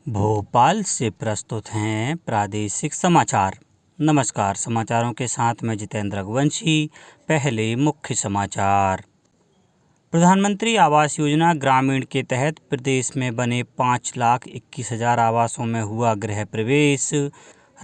भोपाल से प्रस्तुत हैं प्रादेशिक समाचार। नमस्कार, समाचारों के साथ मैं जितेंद्र रघुवंशी। पहले मुख्य समाचार। प्रधानमंत्री आवास योजना ग्रामीण के तहत प्रदेश में बने 5,21,000 आवासों में हुआ गृह प्रवेश।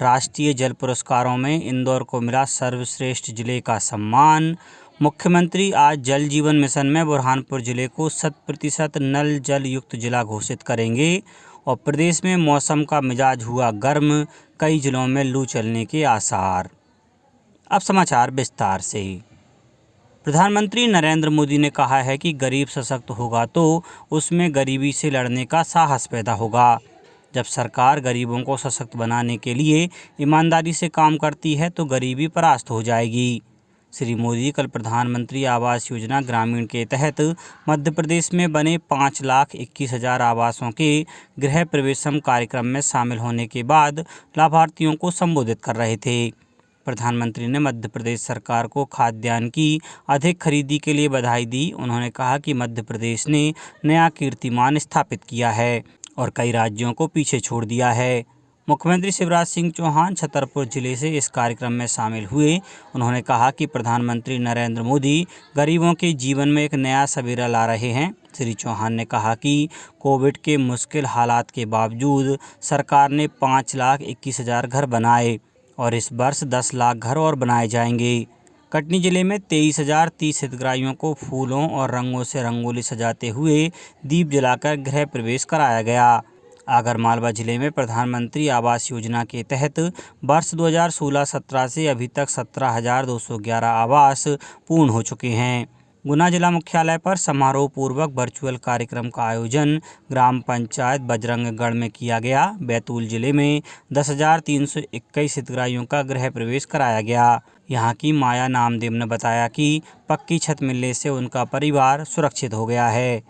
राष्ट्रीय जल पुरस्कारों में इंदौर को मिला सर्वश्रेष्ठ जिले का सम्मान। मुख्यमंत्री आज जल जीवन मिशन में बुरहानपुर जिले को 100% नल जल युक्त जिला घोषित करेंगे। और प्रदेश में मौसम का मिजाज हुआ गर्म, कई जिलों में लू चलने के आसार। अब समाचार विस्तार से। प्रधानमंत्री नरेंद्र मोदी ने कहा है कि गरीब सशक्त होगा तो उसमें गरीबी से लड़ने का साहस पैदा होगा। जब सरकार गरीबों को सशक्त बनाने के लिए ईमानदारी से काम करती है तो गरीबी परास्त हो जाएगी। श्री मोदी कल प्रधानमंत्री आवास योजना ग्रामीण के तहत मध्य प्रदेश में बने 5,21,000 आवासों के गृह प्रवेशम कार्यक्रम में शामिल होने के बाद लाभार्थियों को संबोधित कर रहे थे। प्रधानमंत्री ने मध्य प्रदेश सरकार को खाद्यान्न की अधिक खरीदी के लिए बधाई दी। उन्होंने कहा कि मध्य प्रदेश ने नया कीर्तिमान स्थापित किया है और कई राज्यों को पीछे छोड़ दिया है। मुख्यमंत्री शिवराज सिंह चौहान छतरपुर जिले से इस कार्यक्रम में शामिल हुए। उन्होंने कहा कि प्रधानमंत्री नरेंद्र मोदी गरीबों के जीवन में एक नया सवेरा ला रहे हैं। श्री चौहान ने कहा कि कोविड के मुश्किल हालात के बावजूद सरकार ने 5,21,000 घर बनाए और इस वर्ष 10 लाख घर और बनाए जाएंगे। कटनी जिले में 23,030 हितग्राहियों को फूलों और रंगों से रंगोली सजाते हुए दीप जलाकर गृह प्रवेश कराया गया। आगरमालवा जिले में प्रधानमंत्री आवास योजना के तहत वर्ष 2016-17 से अभी तक 17,211 आवास पूर्ण हो चुके हैं। गुना जिला मुख्यालय पर समारोह पूर्वक वर्चुअल कार्यक्रम का आयोजन ग्राम पंचायत बजरंगगढ़ में किया गया। बैतूल जिले में 10,321 हितग्राहियों का गृह प्रवेश कराया गया। यहाँ की माया नामदेव ने बताया कि पक्की छत मिलने से उनका परिवार सुरक्षित हो गया है।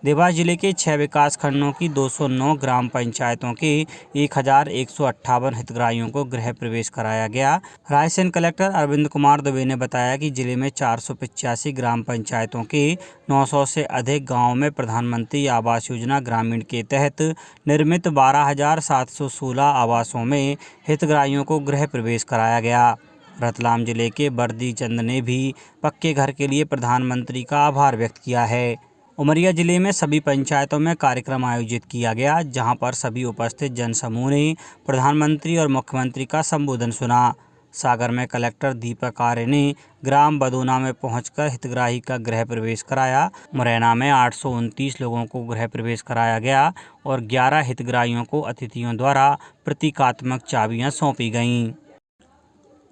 देवास जिले के 6 विकास खंडों की 209 ग्राम पंचायतों के 1,158 हितग्राहियों को गृह प्रवेश कराया गया। रायसेन कलेक्टर अरविंद कुमार दुबे ने बताया कि जिले में 485 ग्राम पंचायतों के 900 से अधिक गांवों में प्रधानमंत्री आवास योजना ग्रामीण के तहत निर्मित 12,716 आवासों में हितग्राहियों को गृह प्रवेश कराया गया। रतलाम जिले के बर्दी चंद ने भी पक्के घर के लिए प्रधानमंत्री का आभार व्यक्त किया है। उमरिया जिले में सभी पंचायतों में कार्यक्रम आयोजित किया गया, जहां पर सभी उपस्थित जनसमूह ने प्रधानमंत्री और मुख्यमंत्री का संबोधन सुना। सागर में कलेक्टर दीपक आर्य ने ग्राम बदोना में पहुंचकर हितग्राही का गृह प्रवेश कराया। मुरैना में 829 लोगों को गृह प्रवेश कराया गया और 11 हितग्राहियों को अतिथियों द्वारा प्रतीकात्मक चाबियां सौंपी गईं।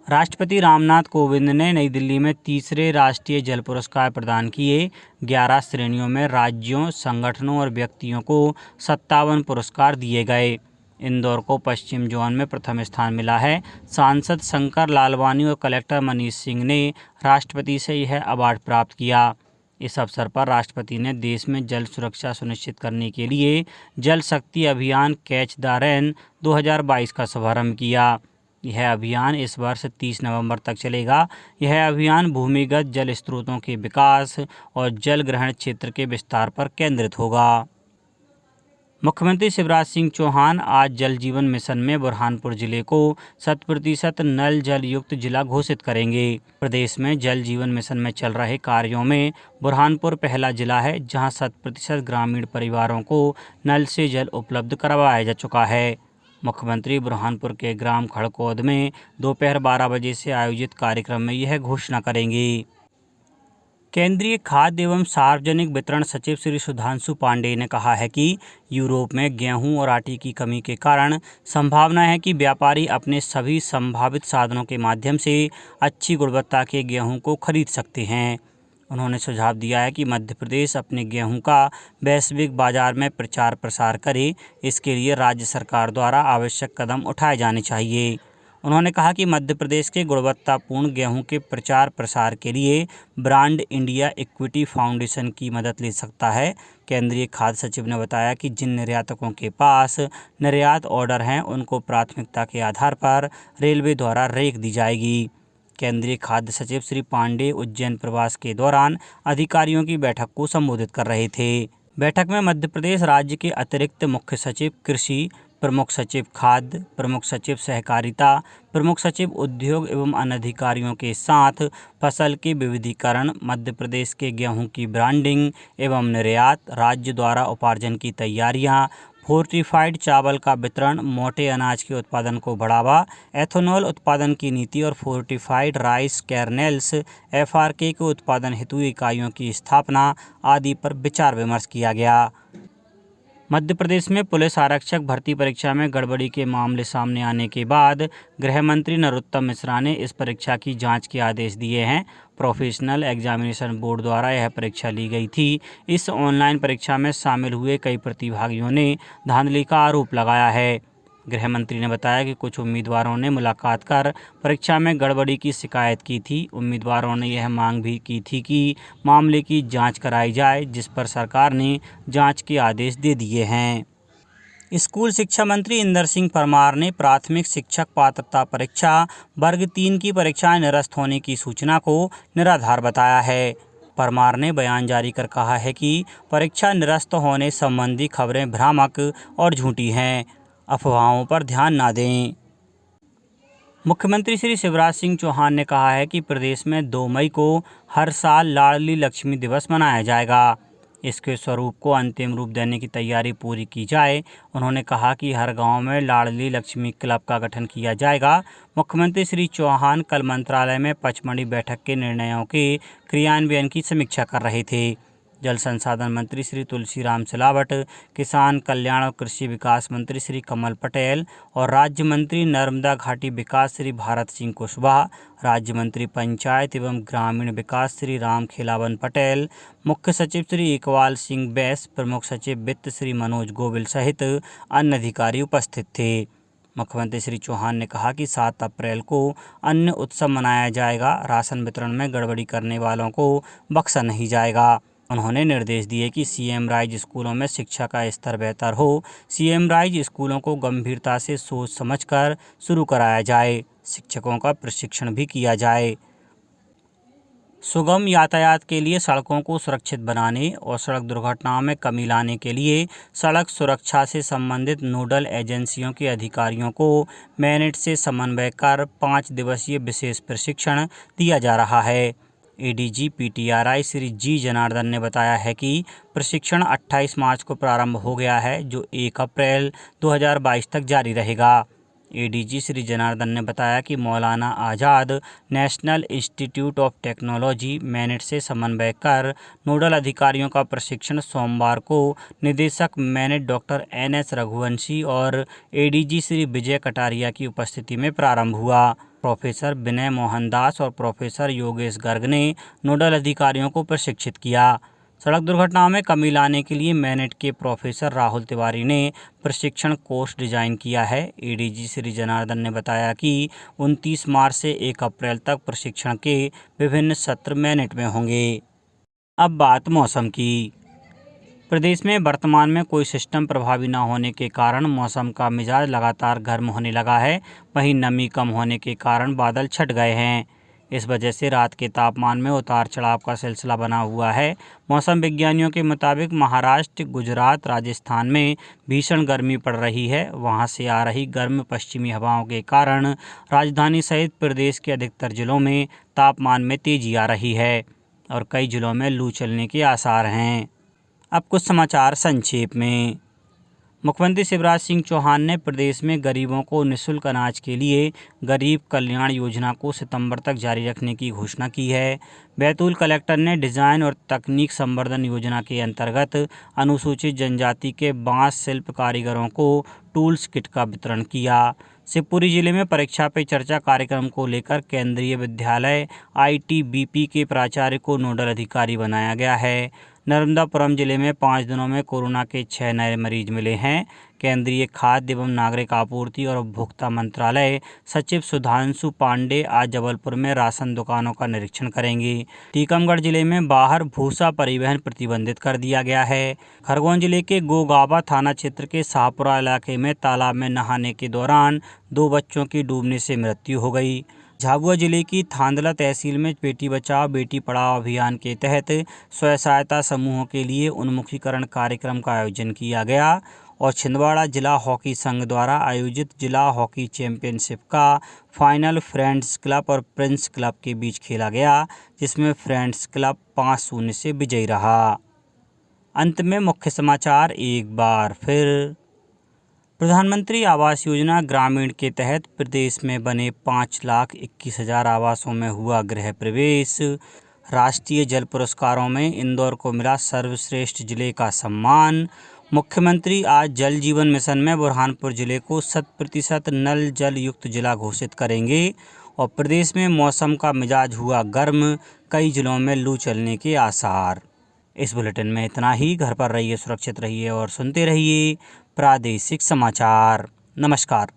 राष्ट्रपति रामनाथ कोविंद ने नई दिल्ली में तीसरे राष्ट्रीय जल पुरस्कार प्रदान किए। 11 श्रेणियों में राज्यों, संगठनों और व्यक्तियों को 57 पुरस्कार दिए गए। इंदौर को पश्चिम जोन में प्रथम स्थान मिला है। सांसद शंकर लालवानी और कलेक्टर मनीष सिंह ने राष्ट्रपति से यह अवार्ड प्राप्त किया। इस अवसर पर राष्ट्रपति ने देश में जल सुरक्षा सुनिश्चित करने के लिए जल शक्ति अभियान कैच द रेन 2022 का शुभारंभ किया। यह अभियान इस वर्ष 30 नवंबर तक चलेगा। यह अभियान भूमिगत जल स्रोतों के विकास और जल ग्रहण क्षेत्र के विस्तार पर केंद्रित होगा। मुख्यमंत्री शिवराज सिंह चौहान आज जल जीवन मिशन में बुरहानपुर जिले को 100% नल जल युक्त जिला घोषित करेंगे। प्रदेश में जल जीवन मिशन में चल रहे कार्यों में बुरहानपुर पहला जिला है, जहां 100% ग्रामीण परिवारों को नल से जल उपलब्ध करवाया जा चुका है। मुख्यमंत्री बुरहानपुर के ग्राम खड़कौद में दोपहर 12 बजे से आयोजित कार्यक्रम में यह घोषणा करेंगे। केंद्रीय खाद्य एवं सार्वजनिक वितरण सचिव श्री सुधांशु पांडेय ने कहा है कि यूरोप में गेहूं और आटे की कमी के कारण संभावना है कि व्यापारी अपने सभी संभावित साधनों के माध्यम से अच्छी गुणवत्ता के गेहूं को खरीद सकते हैं। उन्होंने सुझाव दिया है कि मध्य प्रदेश अपने गेहूं का वैश्विक बाजार में प्रचार प्रसार करे। इसके लिए राज्य सरकार द्वारा आवश्यक कदम उठाए जाने चाहिए। उन्होंने कहा कि मध्य प्रदेश के गुणवत्तापूर्ण गेहूं के प्रचार प्रसार के लिए ब्रांड इंडिया इक्विटी फाउंडेशन की मदद ले सकता है। केंद्रीय खाद्य सचिव ने बताया कि जिन निर्यातकों के पास निर्यात ऑर्डर हैं, उनको प्राथमिकता के आधार पर रेलवे द्वारा रेक दी जाएगी। केंद्रीय खाद्य सचिव श्री पांडेय उज्जैन प्रवास के दौरान अधिकारियों की बैठक को संबोधित कर रहे थे। बैठक में मध्य प्रदेश राज्य के अतिरिक्त मुख्य सचिव कृषि प्रमुख सचिव खाद्य, प्रमुख सचिव सहकारिता, प्रमुख सचिव उद्योग एवं अन्य अधिकारियों के साथ फसल के विविधीकरण, मध्य प्रदेश के गेहूं की ब्रांडिंग एवं निर्यात, राज्य द्वारा उपार्जन की तैयारियां, फोर्टिफाइड चावल का वितरण, मोटे अनाज के उत्पादन को बढ़ावा, एथेनॉल उत्पादन की नीति और फोर्टिफाइड राइस कर्नेल्स (FRK) के उत्पादन हेतु इकाइयों की स्थापना आदि पर विचार विमर्श किया गया। मध्य प्रदेश में पुलिस आरक्षक भर्ती परीक्षा में गड़बड़ी के मामले सामने आने के बाद गृह मंत्री नरोत्तम मिश्रा ने इस परीक्षा की जांच के आदेश दिए हैं। प्रोफेशनल एग्जामिनेशन बोर्ड द्वारा यह परीक्षा ली गई थी। इस ऑनलाइन परीक्षा में शामिल हुए कई प्रतिभागियों ने धांधली का आरोप लगाया है। गृह मंत्री ने बताया कि कुछ उम्मीदवारों ने मुलाकात कर परीक्षा में गड़बड़ी की शिकायत की थी। उम्मीदवारों ने यह मांग भी की थी कि मामले की जांच कराई जाए, जिस पर सरकार ने जांच के आदेश दे दिए हैं। स्कूल शिक्षा मंत्री इंदर सिंह परमार ने प्राथमिक शिक्षक पात्रता परीक्षा वर्ग 3 की परीक्षाएं निरस्त होने की सूचना को निराधार बताया है। परमार ने बयान जारी कर कहा है कि परीक्षा निरस्त होने संबंधी खबरें भ्रामक और झूठी हैं। अफवाहों पर ध्यान न दें। मुख्यमंत्री श्री शिवराज सिंह चौहान ने कहा है कि प्रदेश में 2 मई को हर साल लाडली लक्ष्मी दिवस मनाया जाएगा। इसके स्वरूप को अंतिम रूप देने की तैयारी पूरी की जाए। उन्होंने कहा कि हर गांव में लाडली लक्ष्मी क्लब का गठन किया जाएगा। मुख्यमंत्री श्री चौहान कल मंत्रालय में पचमढ़ी बैठक के निर्णयों के क्रियान्वयन की समीक्षा कर रहे थे। जल संसाधन मंत्री श्री तुलसीराम सिलावट, किसान कल्याण और कृषि विकास मंत्री श्री कमल पटेल और राज्य मंत्री नर्मदा घाटी विकास श्री भारत सिंह कुशवाहा, राज्य मंत्री पंचायत एवं ग्रामीण विकास श्री राम खेलावन पटेल, मुख्य सचिव श्री इकबाल सिंह बैस, प्रमुख सचिव वित्त श्री मनोज गोविल सहित अन्य अधिकारी उपस्थित थे। मुख्यमंत्री श्री चौहान ने कहा कि 7 अप्रैल को अन्य उत्सव मनाया जाएगा। राशन वितरण में गड़बड़ी करने वालों को बख्शा नहीं जाएगा। उन्होंने निर्देश दिए कि सीएम राइज स्कूलों में शिक्षा का स्तर बेहतर हो। सीएम राइज स्कूलों को गंभीरता से सोच समझकर शुरू कराया जाए। शिक्षकों का प्रशिक्षण भी किया जाए। सुगम यातायात के लिए सड़कों को सुरक्षित बनाने और सड़क दुर्घटनाओं में कमी लाने के लिए सड़क सुरक्षा से संबंधित नोडल एजेंसियों के अधिकारियों को मैनेट से समन्वय कर 5 दिवसीय विशेष प्रशिक्षण दिया जा रहा है। एडीजी पीटीआरआई श्री जी जनार्दन ने बताया है कि प्रशिक्षण 28 मार्च को प्रारंभ हो गया है, जो 1 अप्रैल 2022 तक जारी रहेगा। एडीजी श्री जनार्दन ने बताया कि Maulana Azad national institute of technology MANIT से समन्वय कर नोडल अधिकारियों का प्रशिक्षण सोमवार को निदेशक मैनेट डॉक्टर NS रघुवंशी और एडीजी श्री विजय कटारिया की उपस्थिति में प्रारंभ हुआ। प्रोफेसर विनय मोहन दास और प्रोफेसर योगेश गर्ग ने नोडल अधिकारियों को प्रशिक्षित किया। सड़क दुर्घटनाओं में कमी लाने के लिए मैनेट के प्रोफेसर राहुल तिवारी ने प्रशिक्षण कोर्स डिजाइन किया है। एडीजी श्री जनार्दन ने बताया कि 29 मार्च से 1 अप्रैल तक प्रशिक्षण के विभिन्न सत्र मैनेट में होंगे। अब बात मौसम की। प्रदेश में वर्तमान में कोई सिस्टम प्रभावी न होने के कारण मौसम का मिजाज लगातार गर्म होने लगा है। वहीं नमी कम होने के कारण बादल छट गए हैं। इस वजह से रात के तापमान में उतार चढ़ाव का सिलसिला बना हुआ है। मौसम विज्ञानियों के मुताबिक महाराष्ट्र, गुजरात, राजस्थान में भीषण गर्मी पड़ रही है। वहां से आ रही गर्म पश्चिमी हवाओं के कारण राजधानी सहित प्रदेश के अधिकतर जिलों में तापमान में तेजी आ रही है और कई जिलों में लू चलने के आसार हैं। अब कुछ समाचार संक्षेप में। मुख्यमंत्री शिवराज सिंह चौहान ने प्रदेश में गरीबों को निःशुल्क अनाज के लिए गरीब कल्याण योजना को सितंबर तक जारी रखने की घोषणा की है। बैतूल कलेक्टर ने डिजाइन और तकनीक संवर्धन योजना के अंतर्गत अनुसूचित जनजाति के बांस शिल्प कारीगरों को टूल्स किट का वितरण किया। शिवपुरी जिले में परीक्षा पे चर्चा कार्यक्रम को लेकर केंद्रीय विद्यालय ITBP के प्राचार्य को नोडल अधिकारी बनाया गया है। नर्मदापुरम जिले में 5 दिनों में कोरोना के 6 नए मरीज मिले हैं। केंद्रीय खाद्य एवं नागरिक आपूर्ति और उपभोक्ता मंत्रालय सचिव सुधांशु पांडे आज जबलपुर में राशन दुकानों का निरीक्षण करेंगे। टीकमगढ़ जिले में बाहर भूसा परिवहन प्रतिबंधित कर दिया गया है। खरगोन जिले के गोगाबा थाना क्षेत्र के शाहपुरा इलाके में तालाब में नहाने के दौरान 2 बच्चों की डूबने से मृत्यु हो गई। झाबुआ जिले की थांदला तहसील में बेटी बचाओ बेटी पढ़ाओ अभियान के तहत स्वयं सहायता समूहों के लिए उन्मुखीकरण कार्यक्रम का आयोजन किया गया और छिंदवाड़ा जिला हॉकी संघ द्वारा आयोजित जिला हॉकी चैंपियनशिप का फाइनल फ्रेंड्स क्लब और प्रिंस क्लब के बीच खेला गया, जिसमें फ्रेंड्स क्लब 5-0 से विजयी रहा। अंत में मुख्य समाचार एक बार फिर। प्रधानमंत्री आवास योजना ग्रामीण के तहत प्रदेश में बने 5,21,000 आवासों में हुआ गृह प्रवेश। राष्ट्रीय जल पुरस्कारों में इंदौर को मिला सर्वश्रेष्ठ जिले का सम्मान। मुख्यमंत्री आज जल जीवन मिशन में बुरहानपुर जिले को 100% नल जल युक्त जिला घोषित करेंगे। और प्रदेश में मौसम का मिजाज हुआ गर्म, कई जिलों में लू चलने के आसार। इस बुलेटिन में इतना ही। घर पर रहिए, सुरक्षित रहिए और सुनते रहिए प्रादेशिक समाचार। नमस्कार।